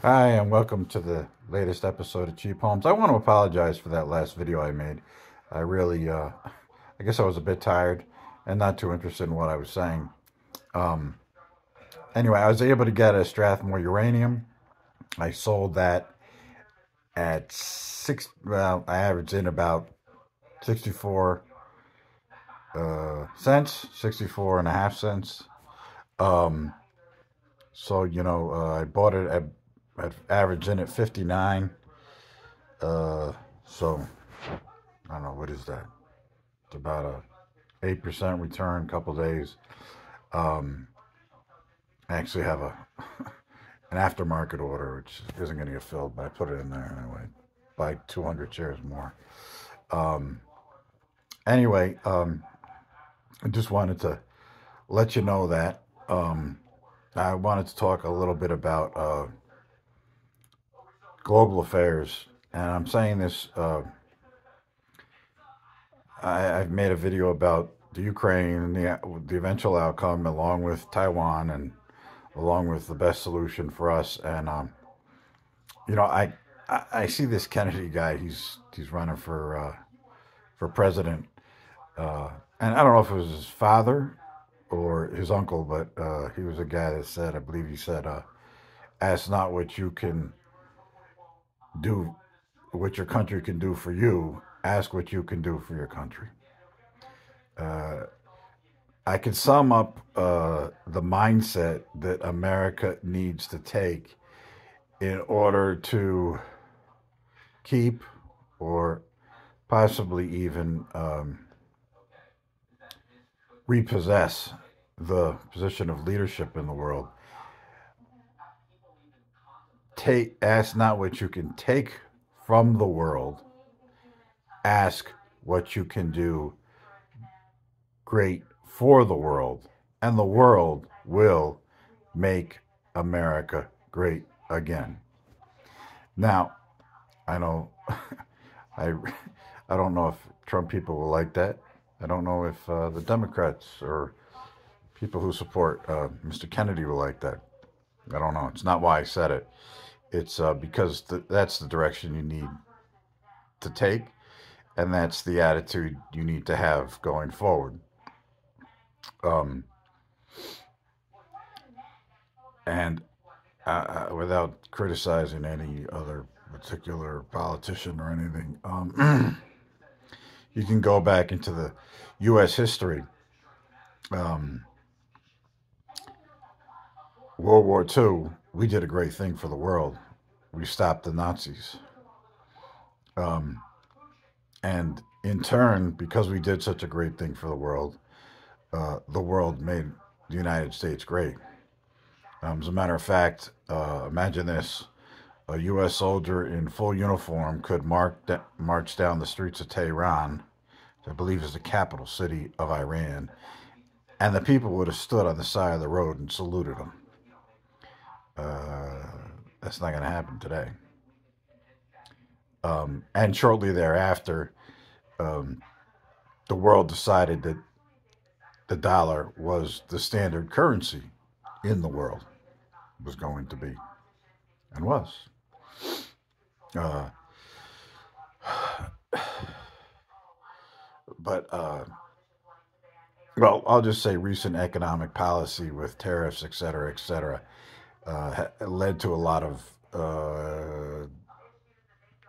Hi, and welcome to the latest episode of Cheap Homes. I want to apologize for that last video I made. I really, I guess I was a bit tired and not too interested in what I was saying. Um, anyway, I was able to get a Strathmore Uranium. I sold that at I averaged in about 64 cents, 64 and a half cents. Um, I bought it at average in at 59. So I don't know, what is that? It's about a 8% return, couple days. Um, I actually have an aftermarket order, which isn't going to get filled, but I put it in there anyway. Buy 200 shares more. Um, anyway, I just wanted to let you know that I wanted to talk a little bit about global affairs, and I'm saying this. I've made a video about the Ukraine and the eventual outcome, along with Taiwan, and along with the best solution for us. And you know, I see this Kennedy guy. He's running for president, uh, and I don't know if it was his father or his uncle, but he was a guy that said, I believe he said, "Ask not what you can do, what your country can do for you. Ask what you can do for your country." Uh, I can sum up the mindset that America needs to take in order to keep or possibly even repossess the position of leadership in the world. Ask not what you can take from the world. Ask what you can do great for the world, and the world will make America great again. Now, I know I I don't know if Trump people will like that. I don't know if the Democrats or people who support Mr. Kennedy will like that. I don't know. It's not why I said it. It's because that's the direction you need to take, and that's the attitude you need to have going forward. Um, and Without criticizing any other particular politician or anything, you can go back into the U.S. history. Um, World War II, we did a great thing for the world. We stopped the Nazis. Um, and in turn, because we did such a great thing for the world made the United States great. As a matter of fact, imagine this: a U.S. soldier in full uniform could march down the streets of Tehran, which I believe is the capital city of Iran, and the people would have stood on the side of the road and saluted him. Uh, that's not going to happen today. And shortly thereafter, um, the world decided that the dollar was the standard currency in the world, was going to be, and was. Uh, but well, I'll just say recent economic policy with tariffs, et cetera, led to a lot of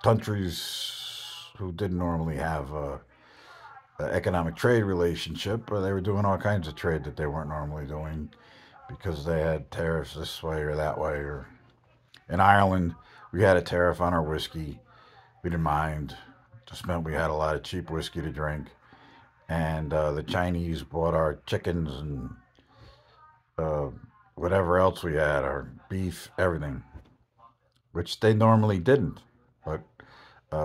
countries who didn't normally have a economic trade relationship, or they were doing all kinds of trade that they weren't normally doing because they had tariffs this way or that way. Or in Ireland, we had a tariff on our whiskey. We didn't mind. Just meant we had a lot of cheap whiskey to drink. And the Chinese bought our chickens and uh, whatever else we had, our beef, everything, which they normally didn't. But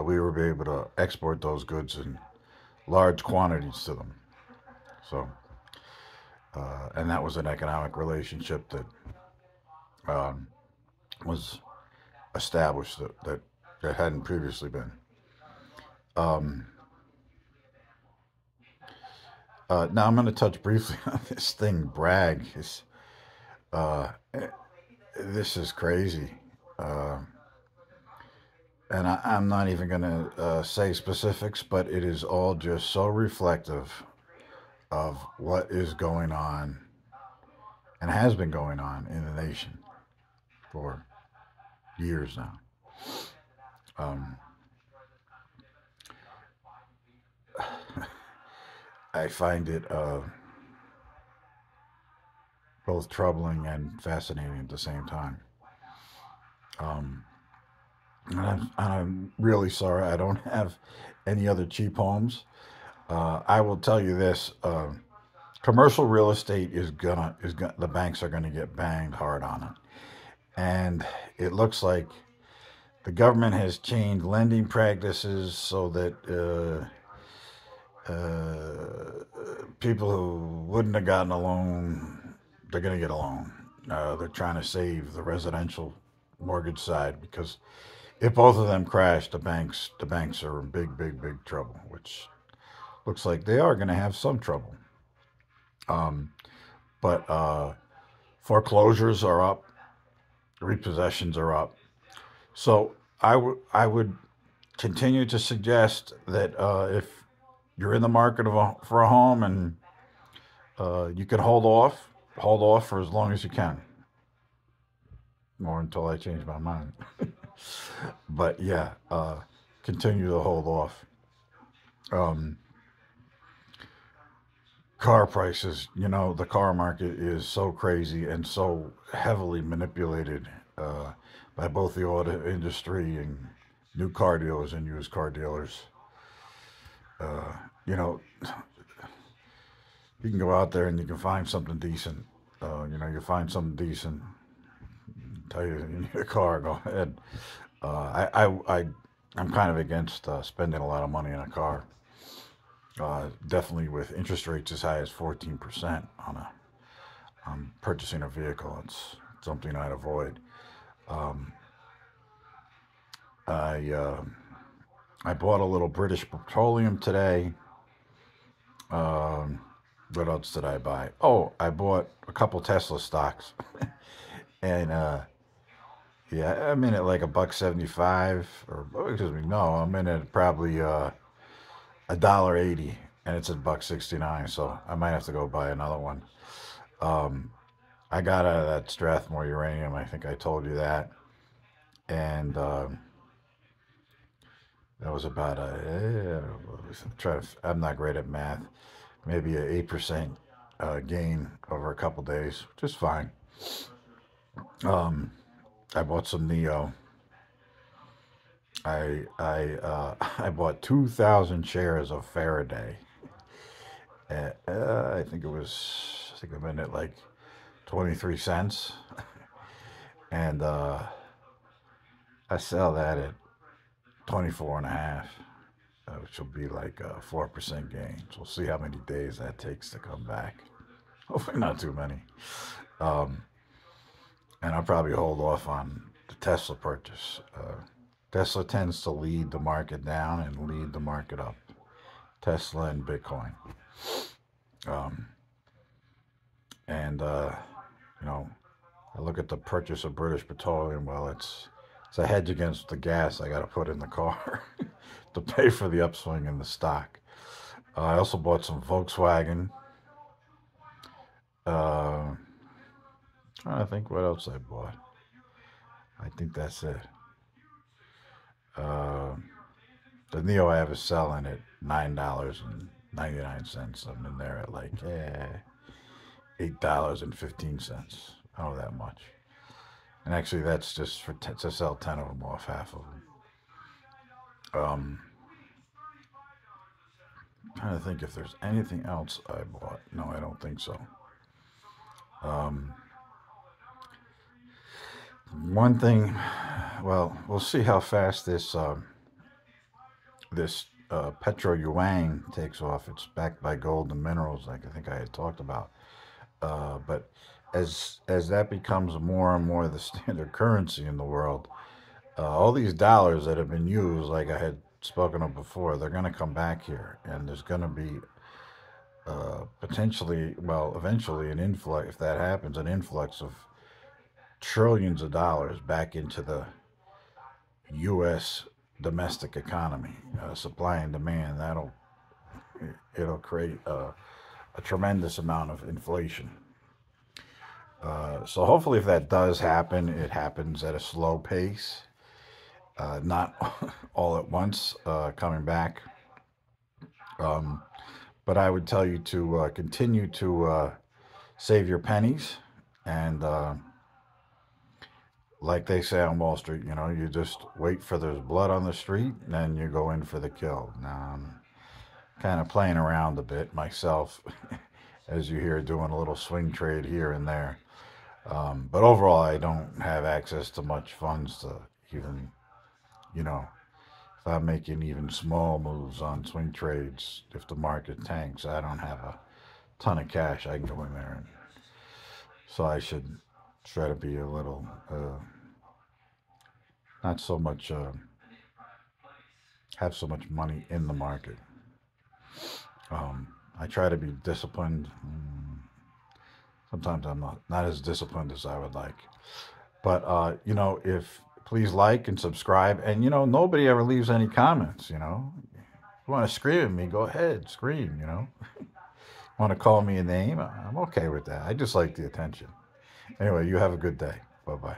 we were able to export those goods in large quantities to them. So, and that was an economic relationship that um, was established that hadn't previously been. Um, Now I'm going to touch briefly on this thing, brag. Uh, this is crazy. Uh, and I'm not even going to say specifics, but it is all just so reflective of what is going on and has been going on in the nation for years now. Um, I find it both troubling and fascinating at the same time. Um, I'm really sorry I don't have any other cheap homes. I will tell you this: commercial real estate is gonna the banks are gonna get banged hard on it, and it looks like the government has changed lending practices so that people who wouldn't have gotten a loan, they're going to get a loan. They're trying to save the residential mortgage side because if both of them crash, the banks are in big trouble. Which looks like they are going to have some trouble. Um, but foreclosures are up, repossessions are up. So I would continue to suggest that if you're in the market for a home and you can hold off for as long as you can, or until I change my mind. But yeah, continue to hold off. Um, car prices, the car market is so crazy and so heavily manipulated by both the auto industry and new car dealers and used car dealers. Uh, you know, you can go out there and you can find something decent. You find something decent. Tell you you need a car, go ahead. I'm kind of against spending a lot of money on a car. Definitely with interest rates as high as 14% on purchasing a vehicle, it's something I'd avoid. Um, I I bought a little British Petroleum today. Um, what else did I buy? Oh, I bought a couple Tesla stocks, and yeah, I'm in at like $1.75, or excuse me, no, I'm in at probably $1.80, and it's at $1.69. So I might have to go buy another one. Um, I got out of that Strathmore Uranium. I think I told you that, and that was about I'm not great at math. Maybe a 8% gain over a couple days, which is fine. Um, I bought some Neo. I bought 2,000 shares of Faraday. I think I'm in at like 23 cents, and I sell that at 24 and a half, which will be like a 4% gain. So we'll see how many days that takes to come back. Hopefully not too many. Um, and I'll probably hold off on the Tesla purchase. Tesla tends to lead the market down and lead the market up. Tesla and Bitcoin. Um, and you know, I look at the purchase of British Petroleum. Well, it's a hedge against the gas I got to put in the car to pay for the upswing in the stock. I also bought some Volkswagen. Uh, Trying to think what else I bought. I think that's it. Uh, the Neo I have is selling at $9.99. I'm in there at like $8.15. Oh, that much. And actually, that's just to sell 10 of them off half of them. Um, Trying to think if there's anything else I bought. No, I don't think so. Um, One thing, well, we'll see how fast this Petro Yuan takes off. It's backed by gold and minerals, like I think I had talked about. But as that becomes more and more the standard currency in the world, all these dollars that have been used, like I had spoken of before, they're going to come back here, and there's going to be potentially, well, eventually an influx. If that happens, an influx of trillions of dollars back into the U.S. domestic economy, supply and demand. It'll create a tremendous amount of inflation. So hopefully, if that does happen, it happens at a slow pace, not all at once, coming back. Um, but I would tell you to continue to save your pennies, and like they say on Wall Street, you just wait for there's blood on the street, and then you go in for the kill. Now I'm kind of playing around a bit myself, as you hear, doing a little swing trade here and there. But overall, I don't have access to much funds to even, you know, if I'm making even small moves on swing trades, if the market tanks, I don't have a ton of cash I can go in there. And so I should try to be a little, not so much, have so much money in the market. I try to be disciplined. Sometimes I'm not as disciplined as I would like. But if please like and subscribe, and nobody ever leaves any comments. If you want to scream at me, go ahead, scream. Want to call me a name? I'm okay with that. I just like the attention. Anyway, you have a good day. Bye bye.